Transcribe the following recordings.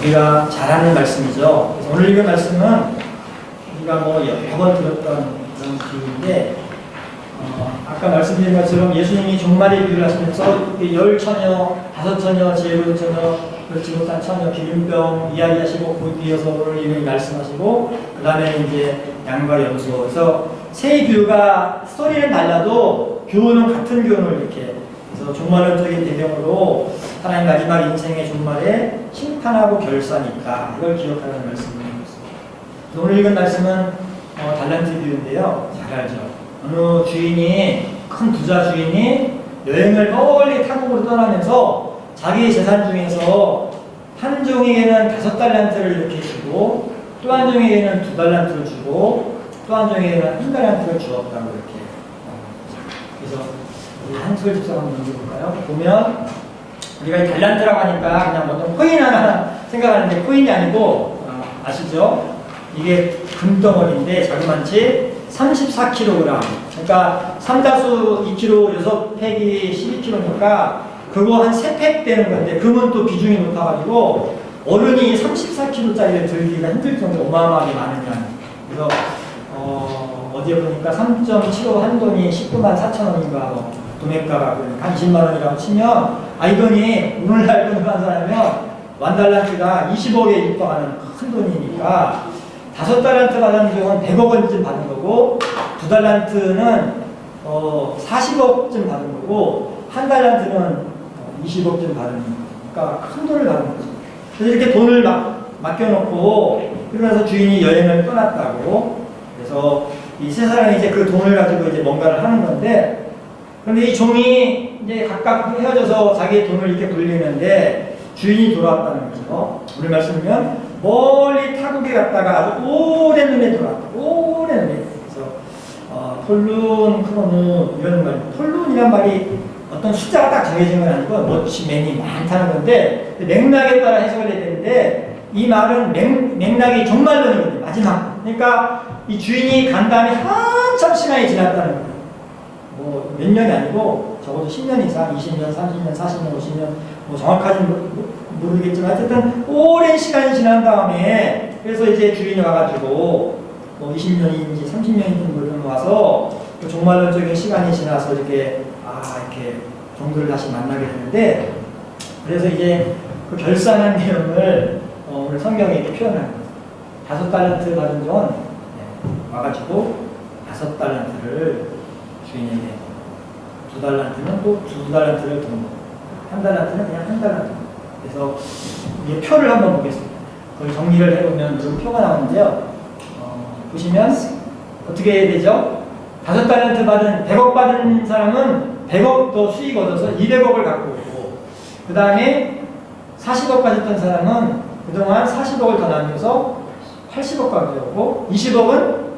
우리가 잘 아는 말씀이죠. 그래서 오늘 읽은 말씀은 우리가 뭐 여러 번 들었던 그런 비유인데, 아까 말씀드린 것처럼 예수님이 종말의 비유를 하시면서 열 처녀, 다섯 처녀, 지혜로운 처녀, 그렇지 못한 처녀, 기름병 이야기하시고, 그 뒤에서 오늘 이미 말씀하시고, 그 다음에 이제 양과 염소. 그래서 세 비유가 스토리는 달라도 교훈은 같은 교훈을 이렇게, 그래서 종말론적인 배경으로 하나님 마지막 인생의 종말에 심판하고 결산이 있다. 이걸 기억하는 말씀입니다. 오늘 읽은 말씀은 달란트 비유인데요. 잘 알죠. 어느 주인이, 큰 부자 주인이 여행을 멀리 타국으로 떠나면서 자기 재산 중에서 한 종에게는 5달란트를 이렇게 주고, 또 한 종에게는 2달란트를 주고, 또 한 종에게는 1달란트를 주었다고 이렇게. 그래서 우리 한술 집사 한번 넘겨볼까요? 보면 우리가 이 달란트라고 하니까 그냥 어떤 코인 하나 생각하는데 코인이 아니고, 아시죠? 이게 금덩어리인데 자그만치 34kg. 그러니까 3다수 2kg 6팩이 12kg니까 그거 한 3팩 되는 건데, 금은 또 비중이 높아가지고 어른이 34kg짜리를 들기가 힘들 정도로 어마어마하게 많은 양. 그래서 어제 보니까 3.75 한 돈이 19만 4천 원인가, 도매가가 한 20만 원이라고 치면, 이 돈이 오늘날 돈으로 환산하면 1달란트가 20억에 육박하는 큰 돈이니까 5달란트 받은 경우는 100억 원쯤 받은 거고, 2달란트는 40억쯤 받은 거고, 1달란트는 20억쯤 받은 거니까 큰 돈을 받은 거죠. 그래서 이렇게 돈을 맡겨놓고, 그러면서 주인이 여행을 떠났다고. 그래서 이 세 사람이 이제 그 돈을 가지고 이제 뭔가를 하는 건데, 그런데 이 종이 이제 각각 헤어져서 자기의 돈을 이렇게 굴리는데 주인이 돌아왔다는 거죠. 오늘 말씀이면 멀리 타국에 갔다가 아주 오랜 눈에 돌아왔다. 오랜 눈에. 그래서 톨룬, 크로누 이런 말. 톨룬이란 말이 어떤 숫자가 딱 정해진 건 아니고 머치맨이 많다는 건데, 맥락에 따라 해석을 해야 되는데, 이 말은 맥락이 종말론이거든요. 마지막. 그러니까 이 주인이 간 다음에 한참 시간이 지났다는 거예요. 뭐 몇 년이 아니고 적어도 10년 이상, 20년, 30년, 40년, 50년, 뭐 정확하지는 모르겠지만 어쨌든 오랜 시간이 지난 다음에, 그래서 이제 주인이 와가지고 뭐 20년인지 30년인지 모르는 와서 그 종말론적인 시간이 지나서 이렇게 이렇게 종들을 다시 만나게 되는데, 그래서 이제 그 결산한 내용을 오늘 성경에 이렇게 표현하는 거예요. 5달란트 받은 종은 와가지고 5달란트를 주인에게, 2달란트는 또 2달란트를 돈, 1달란트는 그냥 1달란트. 그래서 이 표를 한번 보겠습니다. 그걸 정리를 해보면 이런 표가 나오는데요. 보시면 어떻게 해야 되죠? 5달란트 받은, 100억 받은 사람은 100억 더 수익 얻어서 200억을 갖고 오고, 그 다음에 40억 가졌던 사람은 그동안 40억을 더 나누면서 80억 가져오고, 20억은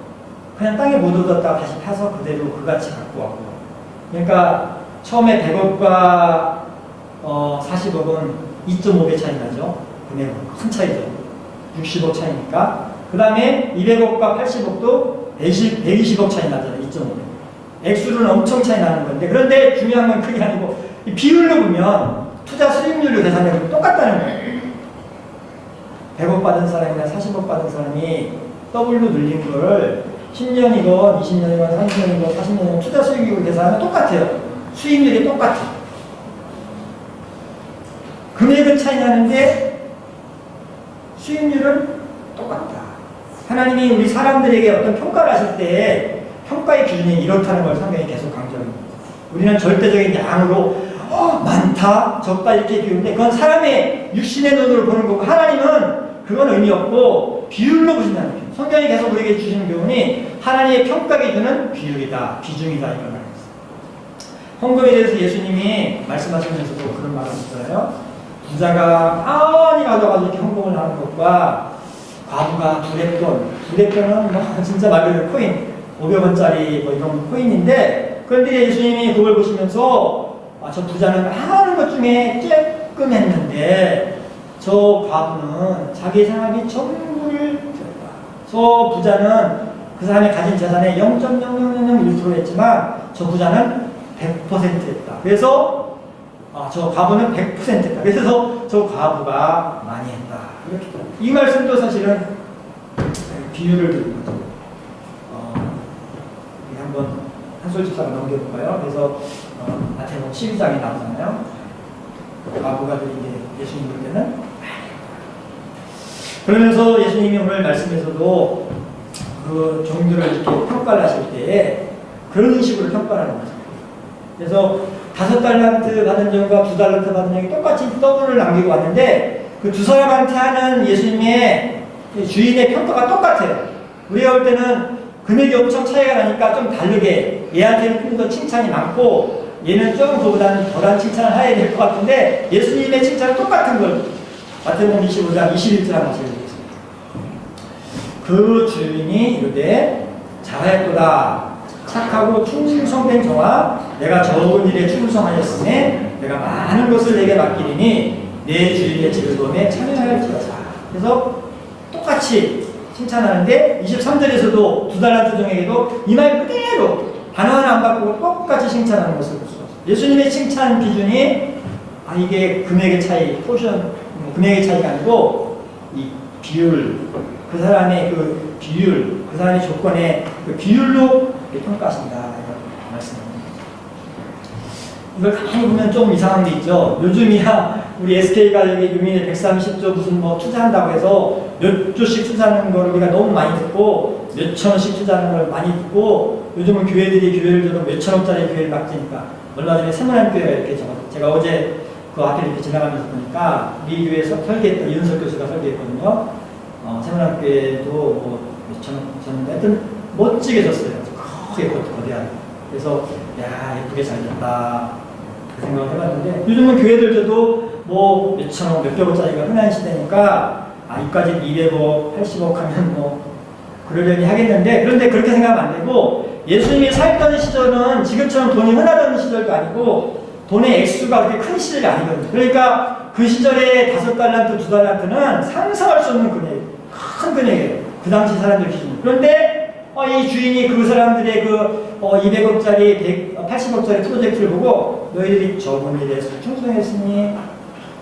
그냥 땅에 못 얻었다가 다시 파서 그대로 그 가치 갖고 왔고. 그러니까 처음에 100억과 40억은 2.5배 차이 나죠. 금액은 큰 차이죠. 60억 차이니까. 그 다음에 200억과 80억도 120억 차이 나잖아요. 2.5배. 액수는 엄청 차이 나는 건데, 그런데 중요한 건 그게 아니고 이 비율로 보면 투자 수익률로 계산해보면 똑같다는 거예요. 100억 받은 사람이나 40억 받은 사람이 W로 늘린 거를 10년이건 20년이건 30년이건 40년이건 투자 수익률을 계산하면 똑같아요. 수익률이 똑같아요. 금액은 차이 나는데 수익률은 똑같다. 하나님이 우리 사람들에게 어떤 평가를 하실 때 평가의 기준이 이렇다는 걸 성경이 계속 강조합니다. 우리는 절대적인 양으로 많다, 적다 이렇게 비우는데 그건 사람의 육신의 눈으로 보는 거고, 하나님은 그건 의미 없고 비율로 보신다는 거예요. 성경이 계속 우리에게 주시는 교훈이 하나님의 평가 기준은 비율이다, 비중이다, 이런 말이었어요. 헌금에 대해서 예수님이 말씀하시면서도 그런 말을 하셨잖아요. 부자가 많이 가져가서 이렇게 헌금을 하는 것과 과부가 두레돈은 뭐 진짜 말 그대로 코인, 500원짜리 뭐 이런 코인인데, 그런데 예수님이 그걸 보시면서 저 부자는 많은 것 중에 조금 했는데 저 과부는 자기 생활비 전부를 드렸다. 저 부자는 그 사람이 가진 재산의 0.0001% 했지만 저 부자는 100% 했다. 그래서 저 과부는 100%다. 그래서 저 과부가 많이 했다. 이렇게. 이 말씀도 사실은 비유를 드린 거죠. 한번 한솔집사가 넘겨볼까요? 그래서 마태복음 12장에 나오잖아요. 과부가들이 이제 예수님 볼 때는 그러면서 예수님이 오늘 말씀에서도 그 종들을 이렇게 평가를 하실 때에 그런 식으로 평가를 하는 거죠. 그래서 5달란트 받은 종과 2달란트 받은 종이 똑같이 더블을 남기고 왔는데 그 두 사람한테 하는 예수님의 주인의 평가가 똑같아요. 우리가 볼 때는 금액이 엄청 차이가 나니까 좀 다르게 얘한테는 좀 더 칭찬이 많고 얘는 좀 그보다는 덜한 칭찬을 해야 될 것 같은데 예수님의 칭찬은 똑같은 걸 마태복음 25장 21절 한번 읽어보겠습니다. 그 주인이 이르되 잘하였도다 착하고 충성된 종아 내가 적은 일에 충성하였으니 내가 많은 것을 내게 맡기리니 내 주인의 즐거움에 참여할지어다. 그래서 똑같이 칭찬하는데 23절에서도 2달란트 종에게도 이 말 그대로 단어 하나 안 바꾸고 똑같이 칭찬하는 것을 볼 수 없어요. 예수님의 칭찬 기준이 이게 금액의 차이, 금액의 차이가 아니고 이 비율, 그 사람의 그 비율, 그 사람의 조건의 그 비율로 평가하신다 이런 말씀입니다. 이걸 가만히 보면 좀 이상한 게 있죠. 요즘이야 우리 SK가 여기 유민에 130조 무슨 뭐 투자한다고 해서 몇 조씩 투자하는 걸 우리가 너무 많이 듣고 몇 천원씩 투자하는 걸 많이 듣고 요즘은 교회들이 교회를 줘도 몇 천원짜리 교회를 맡기니까 얼마 전에 세문안 교회가 이렇게 적었어요. 제가 어제 그 앞에 이렇게 지나가면서 보니까 우리 교회에서 설계했던 이은석 교수가 설계했거든요. 세문안 교회도 뭐 몇 천원 줬는데 하여튼 멋지게 줬어요. 크게 거대하게. 그래서 야 예쁘게 잘 됐다 그 생각을 해봤는데 요즘은 교회들 줘도 뭐 몇천억 몇백억짜리가 흔한 시대니까 이까지 200억 80억 하면 뭐 그러려니 하겠는데 그런데 그렇게 생각하면 안 되고 예수님이 살던 시절은 지금처럼 돈이 흔하던 시절도 아니고 돈의 액수가 그렇게 큰 시절이 아니거든요. 그러니까 그 시절에 5달란트 2달란트는 상상할 수 없는 금액 큰 금액이에요. 그 당시 사람들 기준으로. 그런데 이 주인이 그 사람들의 그 200억짜리 180억짜리 프로젝트를 보고 너희들이 적은 일에 충성했으니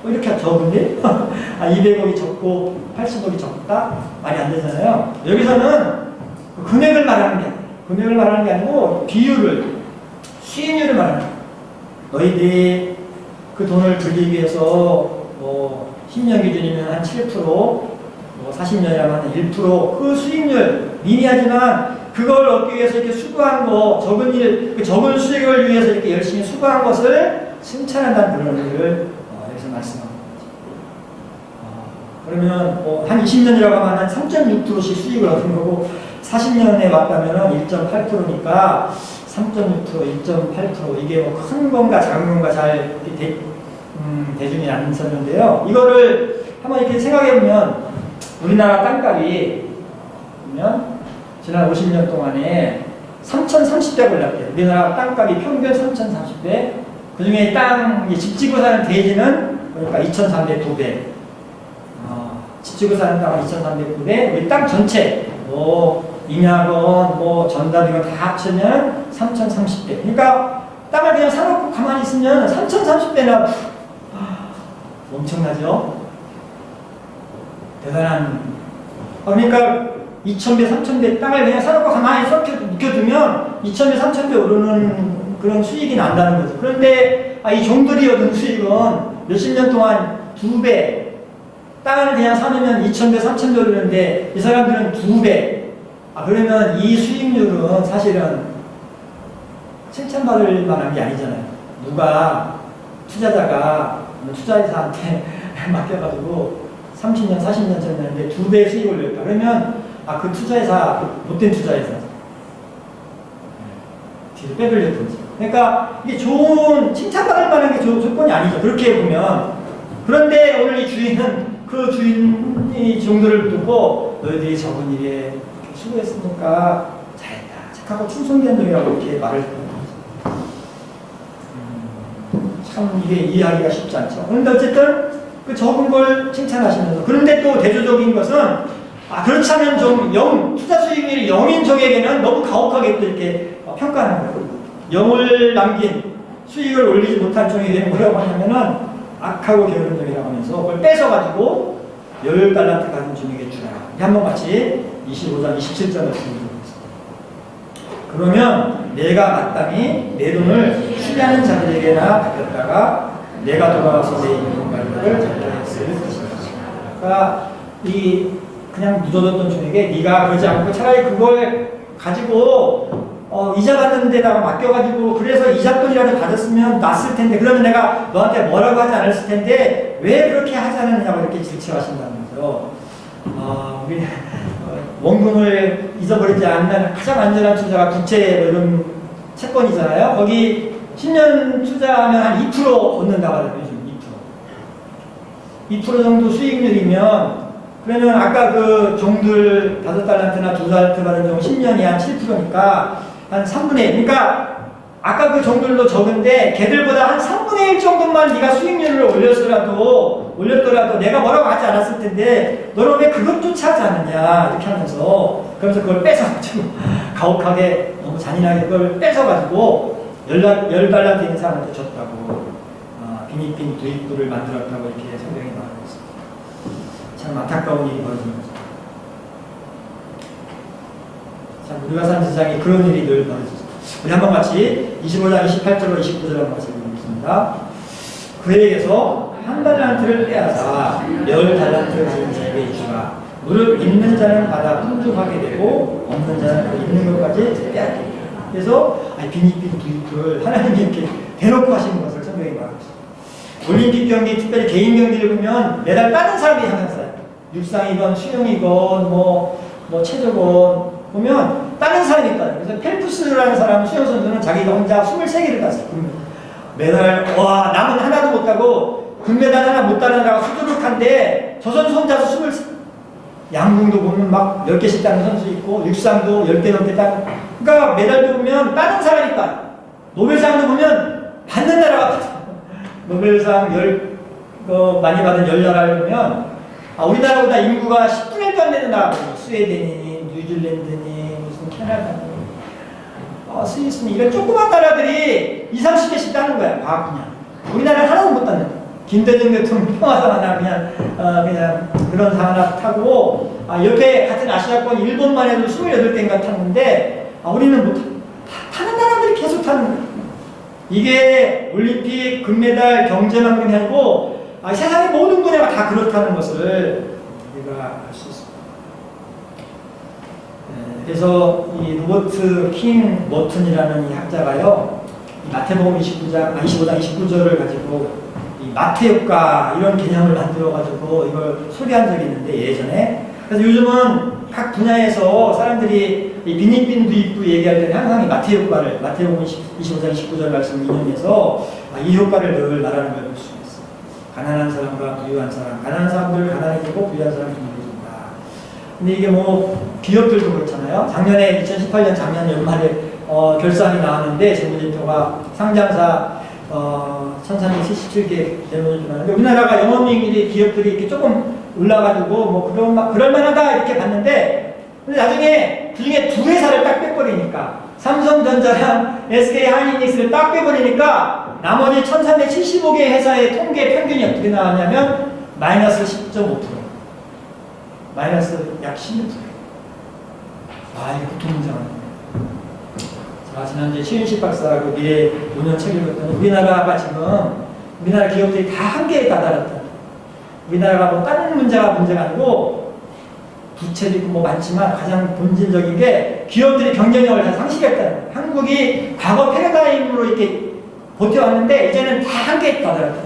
이렇게 적은 일? 200억이 적고 80억이 적다? 말이 안 되잖아요. 여기서는 그 금액을 말하는 게 아니고 비율을, 수익률을 말하는 거예요. 너희들이 그 돈을 불리기 위해서 10년 기준이면 한 7%, 40년이라면 한 1%, 그 수익률, 미미하지만 그걸 얻기 위해서 이렇게 수고한 거, 그 적은 수익을 위해서 이렇게 열심히 수고한 것을 칭찬한다는 그런 의미를 여기서 말씀합니다. 그러면 한 20년이라고 하면 한 3.6%씩 수익을 얻은 거고 40년에 왔다면 1.8%니까 3.6%, 1.8% 이게 뭐 큰 건가 작은 건가 잘 대중이 안 썼는데요. 이거를 한번 이렇게 생각해보면 우리나라 땅값이 보면 지난 50년 동안에 3,030배 올랐대요. 우리나라 땅값이 평균 3,030배. 그 중에 집 지고 사는 대지는 그러니까 2,302배. 집 지고 사는 땅은 2,309배. 우리 땅 전체, 임야건, 전담 이거 다 합치면 3,030배. 그러니까 땅을 그냥 사놓고 가만히 있으면 3,030배나 엄청나죠? 대단한. 그러니까 2,000배, 3,000배 땅을 그냥 사놓고 가만히 묵혀두면 2,000배, 3,000배 오르는 그런 수익이 난다는 거죠. 그런데 이 종들이 얻은 수익은 몇십 년 동안 2배. 땅을 그냥 사놓으면 2,000배, 3,000배 오르는데 이 사람들은 2배. 그러면 이 수익률은 사실은 칭찬받을 만한 게 아니잖아요. 투자자가 투자회사한테 맡겨가지고 30년, 40년 전에 2배 수익을 올렸다. 그러면 그 투자회사, 못된 투자회사 뒤로 빼돌렸든지. 그러니까 이게 좋은 칭찬받을 만한 게 조건이 아니죠. 그렇게 보면. 그런데 오늘 이 주인은 그 주인이 종들을 두고 너희들이 적은 일에 수고했으니까 잘했다. 착하고 충성된 놈이라고 이렇게 말을 하는 거죠. 참 이게 이해하기가 쉽지 않죠. 그런데 어쨌든 그 적은 걸 칭찬하시면서 그런데 또 대조적인 것은 그렇지 않으면 좀 투자 수익률이 0인 적에게는 너무 가혹하게 또 이렇게 평가하는 거예요. 0을 남긴 수익을 올리지 못한 종이 되면 뭐라고 하냐면은 악하고 게으른 종이라고 하면서 그걸 뺏어가지고 10달란트 가진 종에게 주라. 한번 같이 25장 27절 말씀드리겠습니다. 그러면 내가 마땅히 내 돈을 수리하는 자들에게나 맡겼다가 내가 돌아와서 내 임금관리를 전달했을 것이다. 그러니까 이 그냥 묻어뒀던 종에게 네가 그러지 않고 차라리 그걸 가지고 이자 받는 데다가 맡겨가지고 그래서 이자돈이라도 받았으면 낫을 텐데 그러면 내가 너한테 뭐라고 하지 않았을 텐데 왜 그렇게 하지 않았느냐고 이렇게 질책하신다면서요. 우리 원금을 잊어버리지 않는 가장 안전한 투자가 국채 이런 채권이잖아요. 거기 10년 투자하면 한 2% 얻는다고 하더라고요. 2% 정도 수익률이면 그러면 아까 그 종들 5달란트나 2달란트 받은 종 10년이 한 7%니까 한 3분의 1. 그러니까 아까 그 종들도 적은데 걔들보다 한 3분의 1 정도만 네가 수익률을 올렸더라도 내가 뭐라고 하지 않았을 텐데 너는 왜 그것조차 하지 않느냐 이렇게 하면서 그러면서 그걸 뺏어가지고 가혹하게 너무 잔인하게 그걸 뺏어가지고 10달란트 있는 사람한테 줬다고 비니핀 부익부를 만들었다고 이렇게 성경이 말하고 있습니다. 참 안타까운 일이 벌어진 거죠. 참 우리가 사는 세상에 그런 일이 늘 벌어지죠. 우리 한번 같이 25장 28절로 29절 한번 같이 읽겠습니다. 그에게서 1달란트를 빼앗아 10달란트를 가진 자에게 주라. 무릇 있는 자는 받아 풍족하게 되고 없는 자는 그 있는 것까지 빼앗게. 그래서 비니핀 부익부를 하나님이 이렇게 대놓고 하시는 것을 성경이 말하고 있습니다. 올림픽 경기, 특별히 개인 경기를 보면 매달 다른 사람이 항상 써요. 육상이건 수영이건 뭐 체조건 보면 다른 사람이 있다. 그래서 펠프스라는 사람은 수영 선수는 자기가 혼자 23개를 땄어요. 메달 남은 하나도 못 따고 금메달 하나 못 따는 애가 수두룩한데 저 선수 혼자서 23. 양궁도 보면 막 10개씩 따는 선수 있고 육상도 10개 넘게 따는. 그러니까 메달도 보면 다른 사람이 따. 노벨상도 보면 받는 나라가 받아. 노벨상 많이 받은 10나라를 보면 우리나라보다 인구가 10분의 1도 안 되는 나라, 스웨덴이니 뉴질랜드니 무슨 캐나다니 스위스니 이런 조그만 나라들이 20, 30개씩 따는 거야. 과학 분야. 우리나라는 하나도 못 따는 거야. 김대중 대통령 평화상 하나 그냥 그런 상 하나 타고 옆에 같은 아시아권 일본만 해도 28대인가 탔는데 우리는 못 타는 나라들이 계속 타는 거야. 이게 올림픽 금메달 경제만 그냥 아니고 세상의 모든 분야가 다 그렇다는 것을 우리가 알 수 있습니다. 그래서 이 로버트 킹 머튼이라는 이 학자가요, 마태복음 25장 29절을 가지고 이 마태효과 이런 개념을 만들어가지고 이걸 소개한 적이 있는데 예전에. 그래서 요즘은 각 분야에서 사람들이 이 비니핀 부익부 얘기할 때는 항상 이 마태효과를 마태복음 25장 29절 말씀을 인용해서 이 효과를 늘 말하는 걸 볼 수 있어요. 가난한 사람과 부유한 사람, 가난한 사람들 가난해지고 부유한 사람 부유해진다. 근데 이게 기업들도 그렇잖아요. 작년에 2018년 작년 연말에 결산이 나왔는데 재무제표가 상장사 1377개 재무제표 나왔는데 우리나라가 영업이익률이 기업들이 이렇게 조금 올라가지고 그럴 만하다 이렇게 봤는데 근데 나중에 그중에 두 회사를 딱 빼버리니까 삼성전자랑 SK하이닉스를 딱 빼버리니까 나머지 1375개 회사의 통계 평균이 어떻게 나왔냐면 마이너스 10.5%. 마이너스 약 16%. 이거 고통스러워요. 지난주에 최윤식 박사가 그 미래 5년 책을 읽었더니 우리나라 기업들이 다 한계에 다다랐다. 우리나라가 다른 문제가 아니고 부채도 있고 많지만 가장 본질적인 게 기업들이 경쟁력을 다 상실했다는 거예요. 한국이 과거 패러다임으로 이렇게 버텨왔는데 이제는 다 한계에 다다랐다.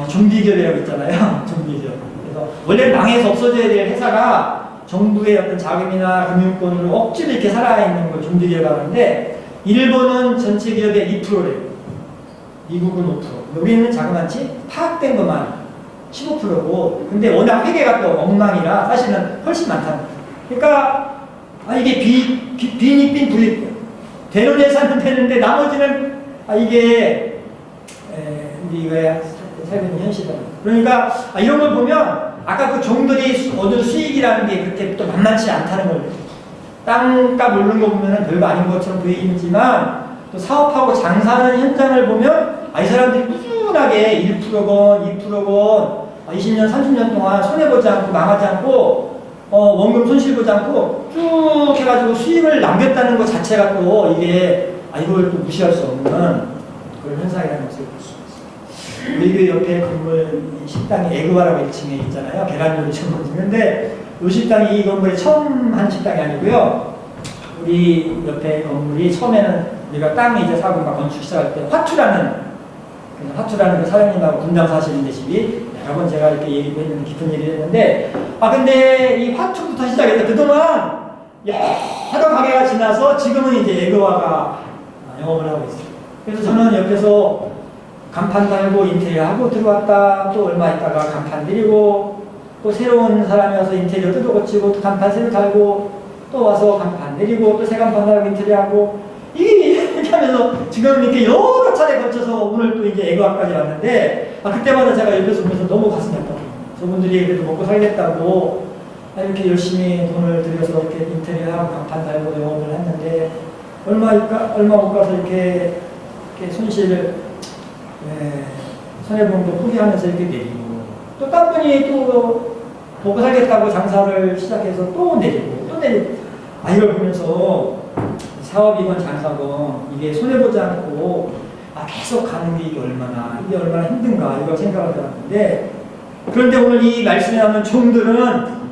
좀비기업이라고 있잖아요. 좀비기업. 그래서 원래 망해서 없어져야 될 회사가 정부의 어떤 자금이나 금융권으로 억지로 이렇게 살아있는 걸 좀비기업이라고 하는데 일본은 전체 기업의 2%래요. 미국은 5%. 여기는 자그마치 파악된 것만 15%고 근데 워낙 회계가 또 엉망이라 사실은 훨씬 많다는 거예요. 그러니까 이게 비니핀 부익 되는 회사는 되는데 나머지는 이게 이거야 살고 현실이다. 그러니까 이런 걸 보면 아까 그 종들이 얻은 수익이라는 게 그렇게 또 만만치 않다는 걸 땅값 오르는 거 보면 별거 아닌 것처럼 보이지만 또 사업하고 장사하는 현장을 보면 이 사람들이 꾸준하게 1%건 2%건 20년 30년 동안 손해보지 않고 망하지 않고 원금 손실 보지 않고 쭉 해가지고 수익을 남겼다는 것 자체가 또 이게 이걸 또 무시할 수 없는 그런 현상이라는 것을 볼 수 있습니다. 우리 교회 옆에 건물 식당이 에그바라고 1층에 있잖아요. 계란 요리 전문점. 근데 이 식당이 이 건물에 처음 한 식당이 아니고요. 우리 옆에 건물이 처음에는 우리가 땅 이제 사고 건축 시작할 때 화투라는 그 사장님하고 분당 사시는데 집이 여러 번 제가 이렇게 얘기도 했는데 깊은 얘기를 했는데 근데 이 화투부터 시작해서 그동안 여러 가게가 지나서 지금은 이제 에그와가 영업을 하고 있어요. 그래서 저는 옆에서 간판 달고 인테리어하고 들어왔다 또 얼마 있다가 간판 내리고 또 새로운 사람이 와서 인테리어 뜯어 고치고 또 간판 새로 달고 또 와서 간판 내리고 또 새 간판 달고 인테리어하고 이게 이렇게 하면서 지금 이렇게 여러 차례 거쳐서 오늘 또 이제 에그와까지 왔는데 그때마다 제가 옆에서 보면서 너무 가슴이 아팠거든요. 저분들이 그래도 먹고 살겠다고 이렇게 열심히 돈을 들여서 이렇게 인테리어하고 간판 달고 영업을 했는데 얼마 못 가서 이렇게 손실을 손해보는 거 포기하면서 이렇게 내리고 또 딴 분이 또 먹고 살겠다고 장사를 시작해서 또 내리고 이걸 보면서 사업이건 장사건 이게 손해보지 않고 계속 가는 게 이게 얼마나 힘든가 이걸 생각을 해봤는데 그런데 오늘 이 말씀에 나오는 종들은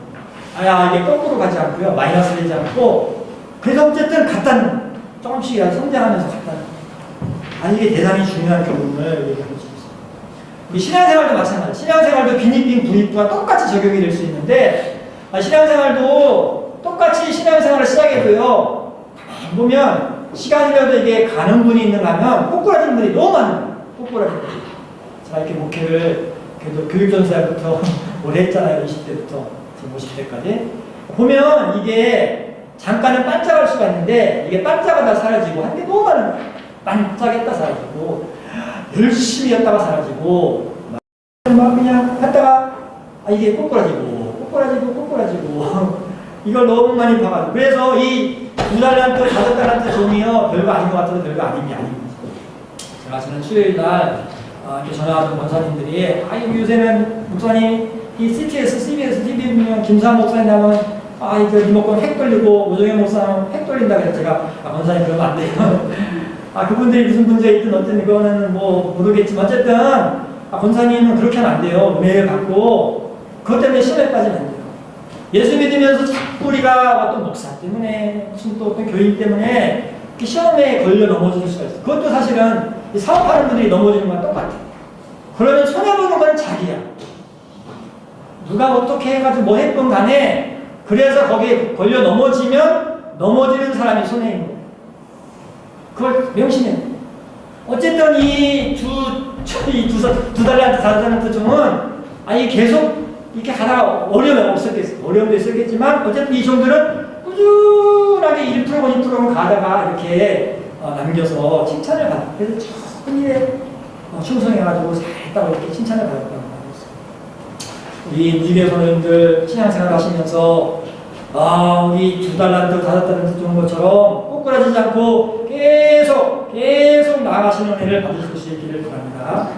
이게 거꾸로 가지 않고요. 마이너스 되지 않고 그래서 어쨌든 갖다는 조금씩이라도 성장하면서 갖다는 이게 대단히 중요한 부분을 얘기할 수 있습니다. 신앙생활도 마찬가지예요. 신앙생활도 빈익빈 부익부가 똑같이 적용이 될 수 있는데 신앙생활도 똑같이 신앙생활을 시작해도요. 보면 시간이라도 이게 가는 분이 있는가 하면 꼬꾸라지는 분이 너무 많아요. 꼬꾸라지는 분이. 제가 이렇게 목회를 그래도 교육전사부터 오래 했잖아요. 20대부터 지금 50대까지. 보면 이게 잠깐은 반짝할 수가 있는데 이게 반짝하다 사라지고 한 게 너무 많은 거예요. 반짝했다 사라지고 열심히 했다가 사라지고 막 그냥 했다가 이게 꼬꾸라지고 이걸 너무 많이 봐가지고 그래서 이 2달란트, 5달란트 종이요 별거 아닌 것 같아도 별거 아닌 게 아닙니다. 제가 지난 수요일날 이렇게 전화하던 권사님들이 요새는 목사님 이 CTS, CBS, TV 보면 김상 목사님 나면 이거 리모컨 핵 돌리고 오정현 목사님 핵 돌린다 그래서 제가 권사님 그러면 안 돼요. 그분들이 무슨 문제 있든 어쨌든 이거는 뭐 모르겠지만 어쨌든 권사님은 그렇게 하면 안 돼요. 은혜를 받고 그것 때문에 시험에 빠지면 안 돼요. 예수 믿으면서 자꾸 우리가 어떤 목사 때문에 무슨 또 어떤 교인 때문에 시험에 걸려 넘어질 수가 있어요. 그것도 사실은 사업하는 분들이 넘어지는 거랑 똑같아요. 그러면 손해보는 건 자기야. 누가 어떻게 해가지고 뭐 했건 간에 그래서 거기에 걸려 넘어지는 사람이 손해인 거예요. 그걸 명심해요. 어쨌든 이 두 달란트, 4달란트 종은 이게 계속 이렇게 가다가 어려움이 없었겠어요. 어려움도 있었겠지만 어쨌든 이 종들은 꾸준하게 1%건 2%건 가다가 이렇게 남겨서 칭찬을 받아요. 그래서 천일에 충성해가지고 잘했다고 이렇게 칭찬을 받았다고 말했어요. 우리 무지개 선생님들 신앙생활 하시면서 우리 2달란트, 5달란트 준 것처럼 꼬꾸라지지 않고 계속 나아가시는 은혜를 받으실 수 있기를 바랍니다.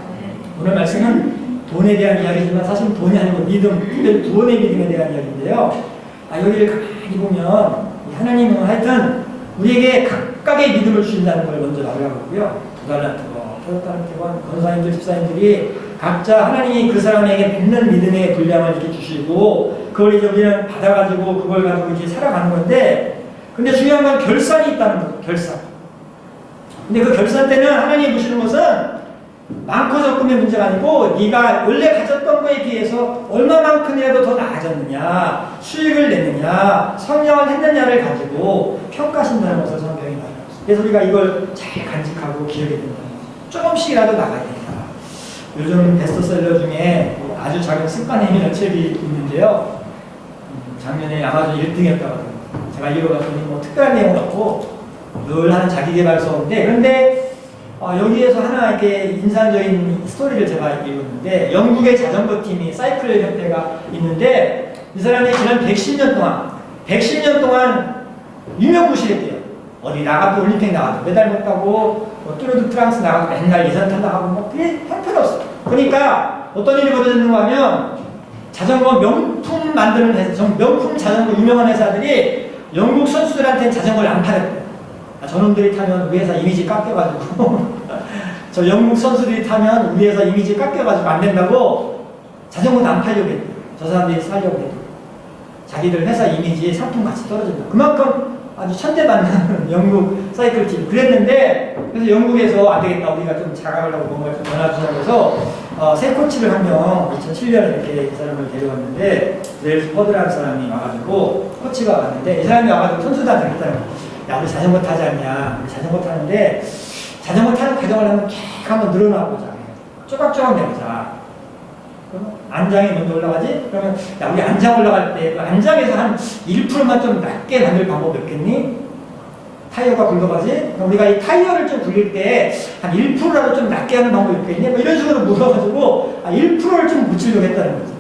오늘 말씀은 돈에 대한 이야기지만 사실 돈이 아니고 믿음, 특별히 구원의 믿음에 대한 이야기인데요. 여기를 가만히 보면 하나님은 하여튼 우리에게 각각의 믿음을 주신다는 걸 먼저 나오라고 하고요. 2달란트건, 5달란트건, 권사님들, 집사님들이 각자 하나님이 그 사람에게 믿는 믿음의 분량을 이렇게 주시고 그걸 이제 우리는 받아가지고 그걸 가지고 이렇게 살아가는 건데 근데 중요한 건 결산이 있다는 거죠. 결산. 근데 그 결산 때는 하나님이 보시는 것은 많고 적음의 문제가 아니고 네가 원래 가졌던 거에 비해서 얼마만큼이라도 더 나아졌느냐 수익을 내느냐 성장을 했느냐를 가지고 평가하신다는 것을 성경이 말합니다. 그래서 우리가 이걸 잘 간직하고 기억해야 된다는 거죠. 조금씩이라도 나가야 된다. 요즘 베스트셀러 중에 아주 작은 습관의 힘이라는 책이 있는데요. 작년에 아마존 1등이었다고 제가 읽어봤더니 뭐 특별한 내용은 없고 늘 하는 자기계발서인데 그런데 여기에서 하나 이렇게 인상적인 스토리를 제가 읽었는데 영국의 자전거 팀이 사이클 협회가 있는데 이 사람이 지난 110년 동안 유명무실했대요. 어디 나가도 올림픽 나가도 메달 못 가고 뭐 뚜르드 프랑스 나가도 맨날 예선 탈락하고 뭐 그게 형편없어. 그러니까 어떤 일이 벌어지는가 하면 자전거 명품 만드는 회사, 명품 자전거 유명한 회사들이 영국 선수들한테 자전거를 안 팔았대요. 저놈들이 타면 우리 회사 이미지 깎여가지고 저 영국 선수들이 타면 우리 회사 이미지 깎여가지고 안 된다고 자전거도 안 팔려고 했대요. 저 사람들이 살려고 했대요. 자기들 회사 이미지 상품 가치 떨어진다. 그만큼 아주 천대받는 영국 사이클 팀 그랬는데, 그래서 영국에서 안 되겠다, 우리가 좀 자각하려고 뭔가 좀 변화주자고 해서 새 코치를 한 명 2007년에 이렇게 이 사람을 데려왔는데, 레일스 퍼드라는 사람이 와가지고 코치가 왔는데, 이 사람이 와가지고 선수들한테 그랬다는 거야. 야, 우리 자전거 타지 않냐? 우리 자전거 타는데 자전거 타는 과정을 한번 쫙 한번 늘어나보자. 쪼각쪼각 내보자. 안장이 먼저 올라가지? 그러면 야, 우리 안장 올라갈 때 그 안장에서 한 1%만 좀 낮게 만들 방법이 없겠니? 타이어가 굴러가지? 그럼 우리가 이 타이어를 좀 굴릴 때 한 1%라도 좀 낮게 하는 방법이 없겠니? 뭐 이런 식으로 물어가지고 1%를 좀 붙이려고 했다는 거지.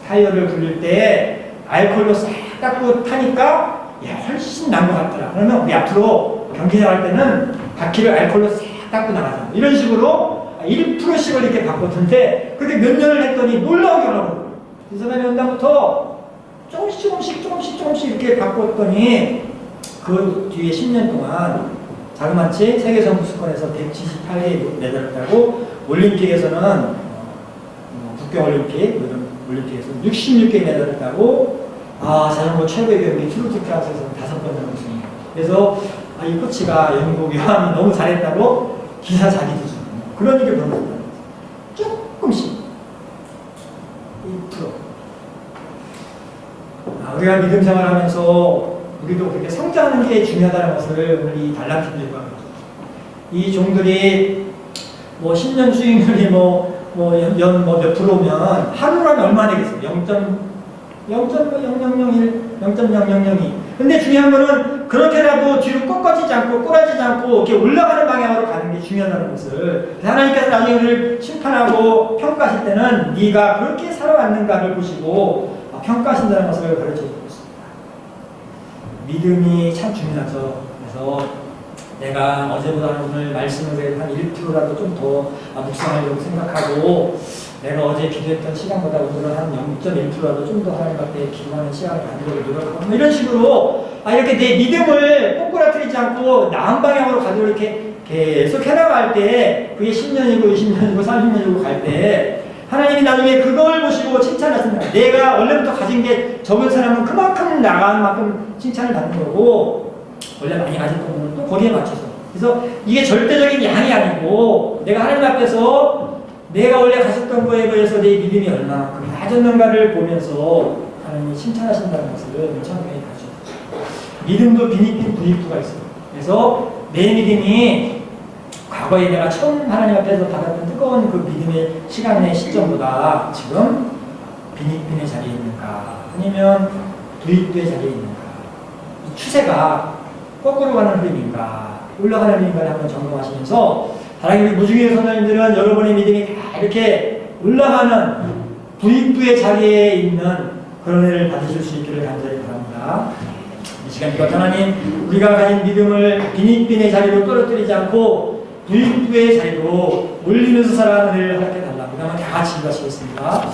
타이어를 굴릴 때 알코올로 싹 닦고 타니까 야, 훨씬 나은 것 같더라. 그러면 우리 앞으로 경기 나갈 때는 바퀴를 알코올로 싹 닦고 나가자. 이런 식으로 1%씩을 이렇게 바꿨는데, 그렇게 몇 년을 했더니 놀라운 결과로 이 사람이 연달부터 조금씩 이렇게 바꿨더니 그 뒤에 10년 동안 자그마치 세계 선수권에서 178개 메달을 따고, 올림픽에서는 국경올림픽 이런 올림픽에서 66개 메달을 따고, 자전거 최고의 경기 뚜르드 프랑스에서는 5번 우승이에요. 그래서 이 코치가 영국 여왕이 너무 잘했다고 기사 자기도 주고 그런 일이 벌어진다. 조금씩 1%. 우리가 믿음 생활하면서 우리도 그렇게 성장하는 게 중요하다는 것을 오늘 이 달란트들과 이 종들이 뭐 10년 수익률이 연 몇 프로면 하루라면 얼마 되겠어요? 0.0001, 0.0002. 근데 중요한 거는 그렇게라도 뒤로 꺾어지지 않고 꼬라지지 않고 이렇게 올라가는 방향으로 가는 게 중요하다는 것을, 하나님께서 나중에 우리를 심판하고 평가하실 때는 네가 그렇게 살아왔는가를 보시고 평가하신다는 것을 가르쳐 주고 있습니다. 믿음이 참 중요하죠. 그래서 내가 어제보다 오늘 말씀을 한 1%라도 좀 더 묵상하려고 생각하고, 내가 어제 기도했던 시간보다 오늘은 한 0.1%라도 좀 더 하나님 앞에 기도하는 시간을 가지려고 노력하고, 이런 식으로 이렇게 내 믿음을 꼬꾸라뜨리지 않고 나은 방향으로 가도록 이렇게 계속 해나갈 때, 그게 10년이고 20년이고 30년이고 갈 때 하나님이 나중에 그걸 보시고 칭찬하십니다. 내가 원래부터 가진 게 적은 사람은 그만큼 나가는 만큼 칭찬을 받는 거고, 원래 많이 가진 거는 또 거기에 맞춰서. 그래서 이게 절대적인 양이 아니고, 내가 하나님 앞에서 내가 원래 가졌던 거에 비해서 내 믿음이 얼마나 낮았는가를 보면서 하나님이 칭찬하신다는 것을 청명히 가르쳐주죠. 믿음도 비니핀 부익부가 있어요. 그래서 내 믿음이 과거에 내가 처음 하나님 앞에서 받았던 뜨거운 그 믿음의 시간의 시점보다 지금 비니핀의 자리에 있는가, 아니면 부익부의 자리에 있는가, 이 추세가 거꾸로 가는 흐름인가, 올라가는 흐름인가를 한번 점검하시면서, 하나님 우리 무중의 선생님들은 여러분의 믿음이 다 이렇게 올라가는 부익부의 자리에 있는 그런 은혜를 받으실 수 있기를 간절히 바랍니다. 이 시간 이것 하나님, 우리가 가진 믿음을 비닉빈의 자리로 떨어뜨리지 않고 부익부의 자리로 올리면서 살아가는 은혜를 허락해 달라고. 그러면 다 같이 기도하시겠습니다.